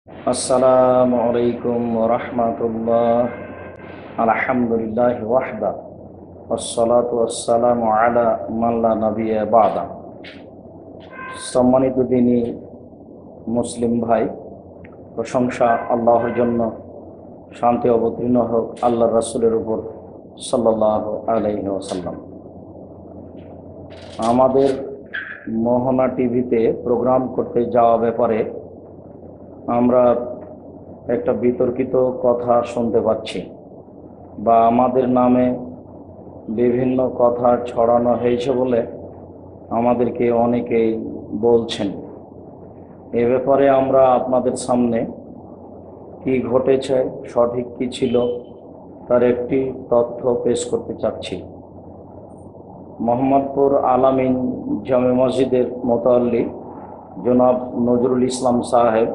আসসালামু আলাইকুম ওয়া রাহমাতুল্লাহ। আলহামদুলিল্লাহ ওয়াহদা ওয়াসসালাতু ওয়াসসালামু আলা মান লা নাবিয়্যা বা'দা। সম্মানিত দিনী মুসলিম ভাই, প্রশংসা আল্লাহর জন্য, শান্তি অবতীর্ণ হোক আল্লাহর রাসূলের উপর সাল্লাল্লাহু আলাইহি ওয়াসাল্লাম। আমাদের মোহনা টিভিতে প্রোগ্রাম করতে যাওয়া ব্যাপারে আমরা একটা বিতর্কিত কথা শুনতে পাচ্ছি, বা আমাদের নামে বিভিন্ন কথা ছড়ানো হয়েছে বলে আমাদেরকে অনেকেই বলছেন। এ ব্যাপারে আমরা আপনাদের সামনে কি ঘটেছে, সঠিক কি ছিল, তার একটি তথ্য পেশ করতে চাচ্ছি। মোহাম্মদপুর আলামিন জামে মসজিদের মোতাল্লি জনাব নজরুল ইসলাম সাহেব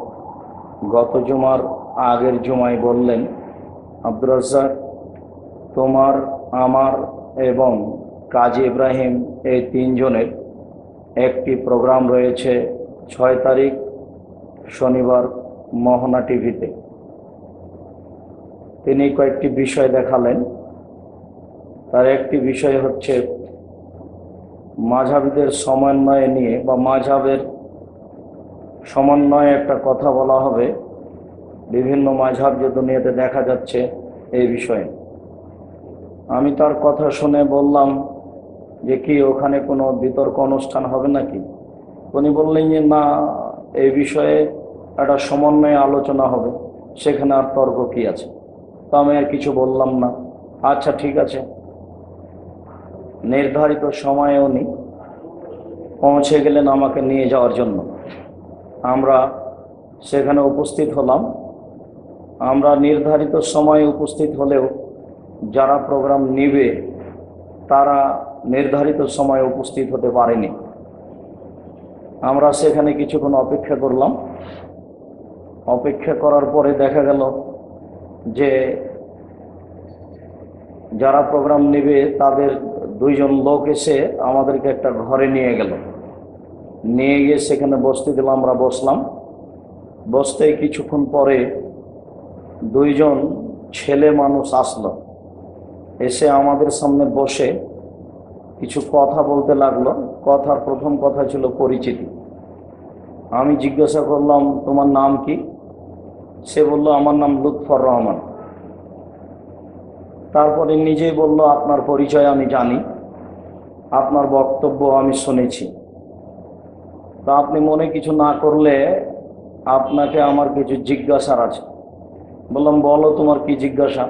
গত জুমার আগের জুমায় বললেন, আব্দুর রাজ্জাক, তোমার, আমার এবং কাজী ইব্রাহিম এই তিনজনের একটি প্রোগ্রাম রয়েছে 6 তারিখ শনিবার মোহনা টিভিতে। তিনি কয়েকটি বিষয় দেখালেন। তার একটি বিষয় হচ্ছে মাযহাবীদের সমন্বয় নিয়ে, বা মাযহাবের সমন্বয়ে একটা কথা বলা হবে। বিভিন্ন মাযহাব যে দুনিয়াতে দেখা যাচ্ছে এই বিষয়ে। আমি তার কথা শুনে বললাম যে কি ওখানে কোনো বিতর্ক অনুষ্ঠান হবে নাকি? উনি বললেন যে না, এই বিষয়ে একটা সমন্বয়ে আলোচনা হবে, সেখানে আর তর্ক কি আছে। তো আমি আর কিছু বললাম না। আচ্ছা ঠিক আছে। নির্ধারিত সময়ে উনি পৌঁছে গেলেন আমাকে নিয়ে যাওয়ার জন্য। আমরা সেখানে উপস্থিত হলাম। আমরা নির্ধারিত সময়ে উপস্থিত হলেও যারা প্রোগ্রাম নেবে তারা নির্ধারিত সময়ে উপস্থিত হতে পারেনি। আমরা সেখানে কিছুক্ষণ অপেক্ষা করলাম। অপেক্ষা করার পরে দেখা গেল যে যারা প্রোগ্রাম নেবে তাদের 2 জন লোক এসে আমাদেরকে একটা ঘরে নিয়ে গেল। নিয়ে গিয়ে সেখানে বসতে দিল। আমরা বসলাম। বসতে কিছুক্ষণ পরে 2 জন ছেলে মানুষ আসলো। এসে আমাদের সামনে বসে কিছু কথা বলতে লাগলো। কথার প্রথম কথা ছিল পরিচিতি। আমি জিজ্ঞাসা করলাম, তোমার নাম কি? সে বলল, আমার নাম লুৎফর রহমান। তারপরে নিজেই বলল, আপনার পরিচয় আমি জানি, আপনার বক্তব্য আমি শুনেছি, তা আপনি মনে কিছু না করলে আপনাকে আমার কিছু জিজ্ঞাসার আছে। বললাম, বলো তোমার কি জিজ্ঞাসা।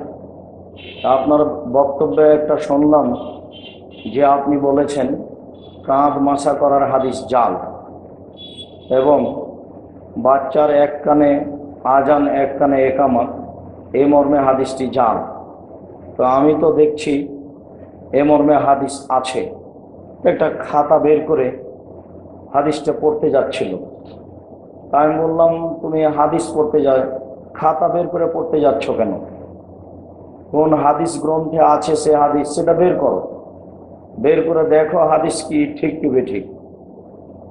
আপনার বক্তব্যে একটা শুনলাম যে আপনি বলেছেন কাঁধ মাসা করার হাদিস জাল, এবং বাচ্চার এক কানে আজান এক কানে একামত, এই মর্মে হাদিসটি জাল। তো আমি তো দেখছি এ মর্মে হাদিস আছে। একটা খাতা বের করে হাদিসটা পড়তে যাচ্ছিল। তা আমি বললাম, তুমি হাদিস পড়তে খাতা বের করে পড়তে যাচ্ছ কেন? কোন হাদিস গ্রন্থে আছে সে হাদিস, সেটা বের করো। বের করে দেখো হাদিস কি ঠিক কি বেঠিক।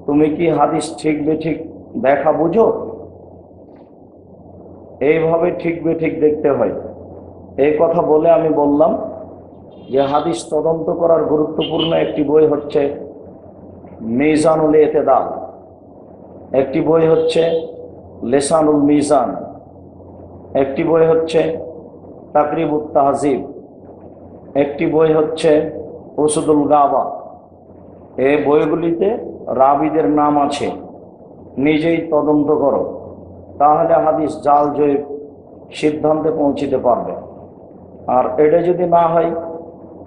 তুমি কি হাদিস ঠিক বেঠিক দেখা বুঝো? এইভাবে ঠিক বেঠিক দেখতে হয়। এই কথা বলে আমি বললাম যে হাদিস তদন্ত করার গুরুত্বপূর্ণ একটি বই হচ্ছে মিজানুল ইতিদাল, একটি বই হচ্ছে লিসানুল মিজান, একটি বই হচ্ছে তাকরিবুত তাহজিব, একটি বই হচ্ছে উসুদুল গাবা। এই বইগুলিতে রাবীদের নাম আছে। নিজেই তদন্ত করো, তাহলে হাদিস জাল জয়ীফ সিদ্ধান্তে পৌঁছিতে পারবে। আর এটা যদি না হয়,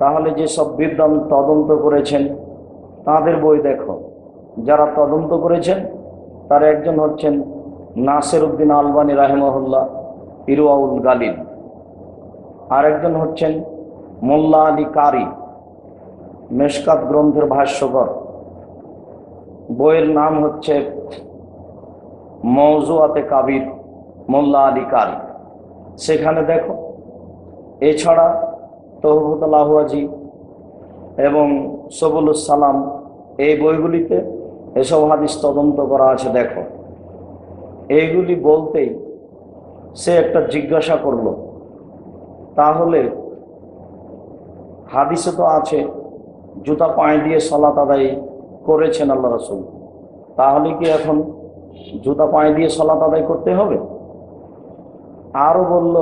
তাহলে যেসব বিদ্বান তদন্ত করেছেন তাদের বই দেখো। যারা তদন্ত করেছেন তার একজন হচ্ছেন নাসিরউদ্দিন আলবানী রাহিমাহুল্লাহ, ইরওয়াউল গালিল। আরেকজন হচ্ছেন মোল্লা আলী কারি, মেশকাত গ্রন্থের ভাষ্যকর। বইয়ের নাম হচ্ছে মওজুআতে কাবির, মোল্লা আলী কারি। সেখানে দেখো। এছাড়া তহফতুল আহওয়াজি এবং সবুলুস সালাম, এই বইগুলিতে এসব হাদিস তদন্ত করা আছে। দেখো, এইগুলি বলতেই সে একটা জিজ্ঞাসা করলো, তাহলে হাদিসে তো আছে জুতা পায়ে দিয়ে সালাত আদায় করেছেন আল্লাহ রাসূল, তাহলে কি এখন জুতা পায়ে দিয়ে সালাত আদায় করতে হবে? আরো বলল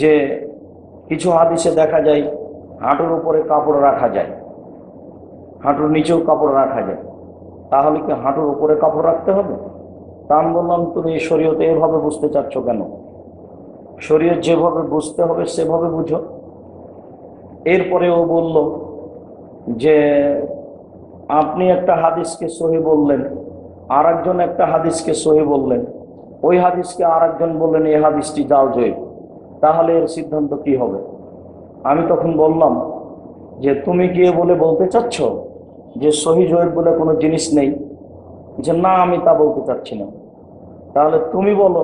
যে কিছু হাদিসে দেখা যায় হাঁটুর উপরে কাপড় রাখা যায়, হাঁটুর নিচেও কাপড় রাখা যায়, তাহলে কি হাঁটুর উপরে কাপড় রাখতে হবে? তা আমি বললাম, তুমি শরীয়তে এভাবে বুঝতে চাচ্ছ কেন? শরীয়ত যেভাবে বুঝতে হবে সেভাবে বুঝো। এরপরে ও বলল যে আপনি একটা হাদিসকে সহি বললেন, আর একজন একটা হাদিসকে সহি বললেন, ওই হাদিসকে আর একজন বললেন এই হাদিসটি জাল জয়ীফ, তাহলে এর সিদ্ধান্ত কি হবে? আমি তখন বললাম যে তুমি গিয়ে বলতে চাচ্ছ যে সহি জয়ীফ বলে কোনো জিনিস নেই? যে না, আমি তা বলতে চাচ্ছি না। তাহলে তুমি বলো,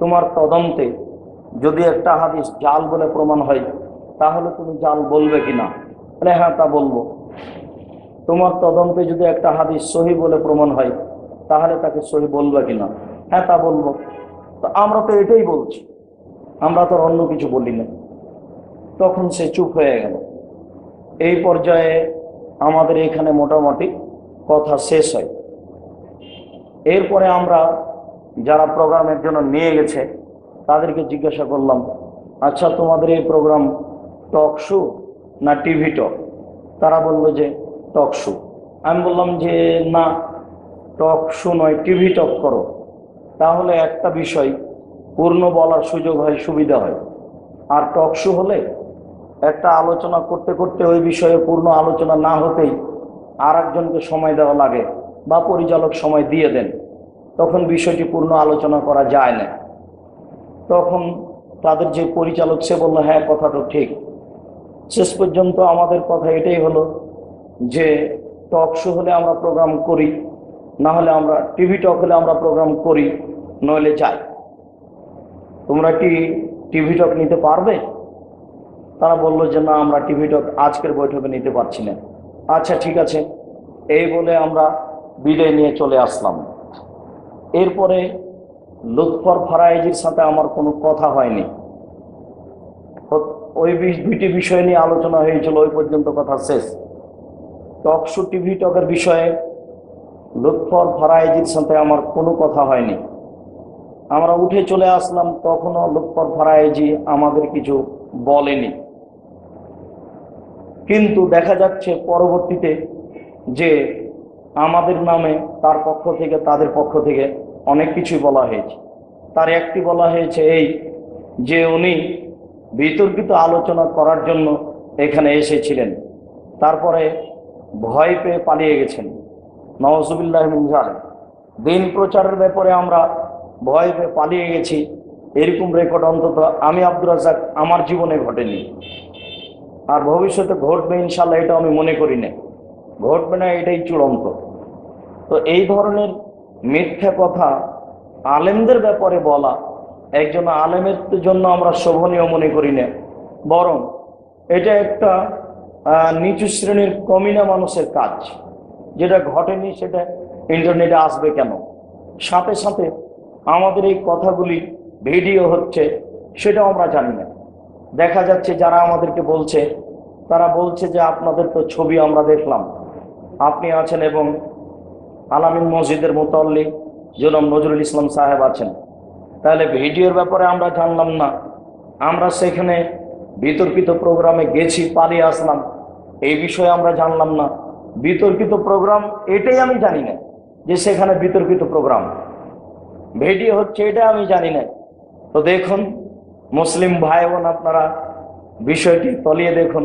তোমার তদন্তে যদি একটা হাদিস জাল বলে প্রমাণ হয় তাহলে তুমি জাল বলবে কিনা? বলে হ্যাঁ, তা বলবো। তোমার তদন্তে যদি একটা হাদিস সহি বলে প্রমাণ হয় তাহলে তাকে সহি বলবে কিনা? হ্যাঁ, তা বলবো। তো আমরা তো এটাই বলছি, আমরা তো অন্য কিছু বলি না। তখন সে চুপ হয়ে গেল। এই পর্যায়ে আমাদের এখানে মোটামুটি কথা শেষ হয়। এরপরে আমরা যারা প্রোগ্রামের জন্য নিয়ে গেছে তাদেরকে জিজ্ঞাসা করলাম, আচ্ছা তোমাদের এই প্রোগ্রাম টক শো না টিভি টক? তারা বলল যে টক শো। আমি বললাম যে না, টক শো নয়, টিভি টক করো, তাহলে একটা বিষয় পূর্ণ বলার সুযোগ হয়, সুবিধা হয়। আর টক শো হলে একটা আলোচনা করতে করতে ওই বিষয়ে পূর্ণ আলোচনা না হতেই আর একজনকে সময় দেওয়া লাগে বা পরিচালক সময় দিয়ে দেন, তখন বিষয়টি পূর্ণ আলোচনা করা যায় না। তখন তাদের যে পরিচালক সে বলল হ্যাঁ, কথা তো ঠিক। শেষ পর্যন্ত আমাদের কথা এটাই হলো যে টক শো হলে আমরা প্রোগ্রাম করি, না হলে আমরা টিভি টক হলে আমরা প্রোগ্রাম করি, নইলে যাই। তোমরা কি টিভি টক নিতে পারবে? তারা বলল যে না, আমরা টিভি টক আজকের বৈঠকে নিতে পারছি না। আচ্ছা ঠিক আছে, এই বলে আমরা বিদায় নিয়ে চলে আসলাম। এরপরে লুৎফর ফারাইজির সাথে আমার কোনো কথা হয়নি। ওই দুইটি বিষয় নিয়ে আলোচনা হয়েছিল, ওই পর্যন্ত কথা শেষ। টক শো টিভি টকের বিষয়ে লুৎফর ফারাইজির সাথে আমার কোনো কথা হয়নি। আমরা উঠে চলে আসলাম, তখনও লুৎফর ফারাইজি আমাদের কিছু বলেনি। কিন্তু দেখা যাচ্ছে পরবর্তীতে যে আমাদের নামে তার পক্ষ থেকে তাদের পক্ষ থেকে অনেক কিছুই বলা হয়েছে। তার একটি বলা হয়েছে এই যে উনি বিতর্কিত আলোচনা করার জন্য এখানে এসেছিলেন, তারপরে ভয় পেয়ে পালিয়ে গেছেন। নওয়াজুবিল্লাহ মিন যালিক। দিন প্রচারের ব্যাপারে আমরা ভয় পেয়ে পালিয়ে গেছি, এরকম রেকর্ড অন্তত আমি আব্দুর রাজ্জাক আমার জীবনে ঘটেনি, আর ভবিষ্যতে ঘটবে ইনশাল্লাহ এটা আমি মনে করি না, ঘটবে না এটাই চূড়ান্ত। তো এই ধরনের মিথ্যা কথা আলেমদের ব্যাপারে বলা একজন আলেমের জন্য আমরা শোভনীয় মনে করি না, বরং এটা একটা নিচু শ্রেণীর কমিনা মানুষের কাজ। যেটা ঘটেনি সেটা ইন্টারনেটে আসবে কেন? সাথে সাথে আমাদের এই কথাগুলি ভিডিও হচ্ছে সেটাও আমরা জানি না। দেখা যাচ্ছে যারা আমাদেরকে বলছে তারা বলছে যে আপনাদের তো ছবি আমরা দেখলাম, আপনি আছেন এবং আলামিন মসজিদের মুতাল্লি জনাব নজরুল ইসলাম সাহেব আছেন, তাহলে ভিডিওর ব্যাপারে আমরা জানলাম না? আমরা সেখানে বিতর্কিত প্রোগ্রামে গেছি, পালিয়ে আসলাম, এই বিষয়ে আমরা জানলাম না? বিতর্কিত প্রোগ্রাম এটাই আমি জানি না যে সেখানে বিতর্কিত প্রোগ্রাম ভিডিও হচ্ছে, এটা আমি জানি না। তো দেখুন মুসলিম ভাই বোন, আপনারা বিষয়টি তলিয়ে দেখুন।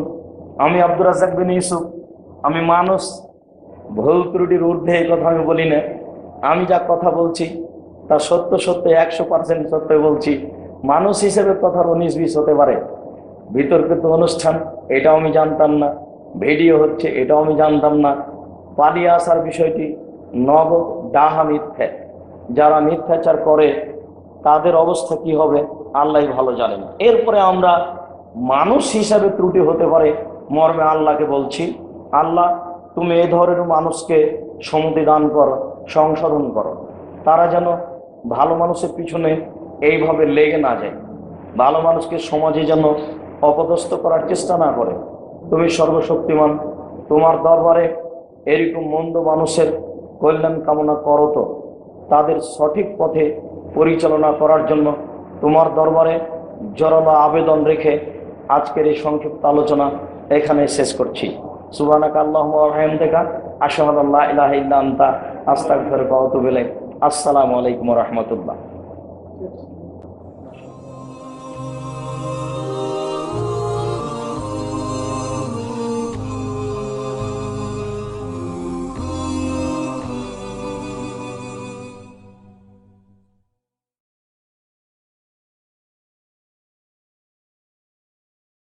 আমি আব্দুর রাজ্জাক বিন ইউসুফ, আমি মানুষ, ভুল ত্রুটির ঊর্ধ্বে এই কথা আমি বলি না। আমি যা কথা বলছি তা সত্য সত্য 100% সত্য বলছি। মানুষ হিসেবে কথার 19-20 হতে পারে। বিতর্কিত অনুষ্ঠান এটাও আমি জানতাম না, ভিডিও হচ্ছে এটাও আমি জানতাম না। পালিয়ে আসার বিষয়টি নব ডাহা মিথ্যা। যারা মিথ্যাচার করে তাদের অবস্থা কি হবে আল্লাহ ভালো জানেন। এরপরে আমরা মানুষ হিসাবে ত্রুটি হতে পারে মর্মে আল্লাহকে বলছি, আল্লাহ তুমি এই ধরনের মানুষকে সম্মতি দান করো, সংশোধন করো, তারা যেন ভালো মানুষের পিছনে এইভাবে লেগে না যায়, ভালো মানুষকে সমাজে যেন অপদস্থ করার চেষ্টা না করে। তুমি সর্বশক্তিমান, তোমার দরবারে এরকম মন্দ মানুষের কল্যাণ কামনা করো, তো তাদের সঠিক পথে পরিচালনা করার জন্য তোমার দরবারে জোরালো আবেদন রেখে আজকের এই সংক্ষিপ্ত আলোচনা এখানে শেষ করছি। সুবহানাকা আল্লাহুম্মা ওয়া বিহামদিকা আশহাদু আল্লা ইলাহা ইল্লা আনতা আস্তাগফিরুকা ওয়া আতুবু ইলাইক। আসসালামু আলাইকুম ওয়া রাহমাতুল্লাহ।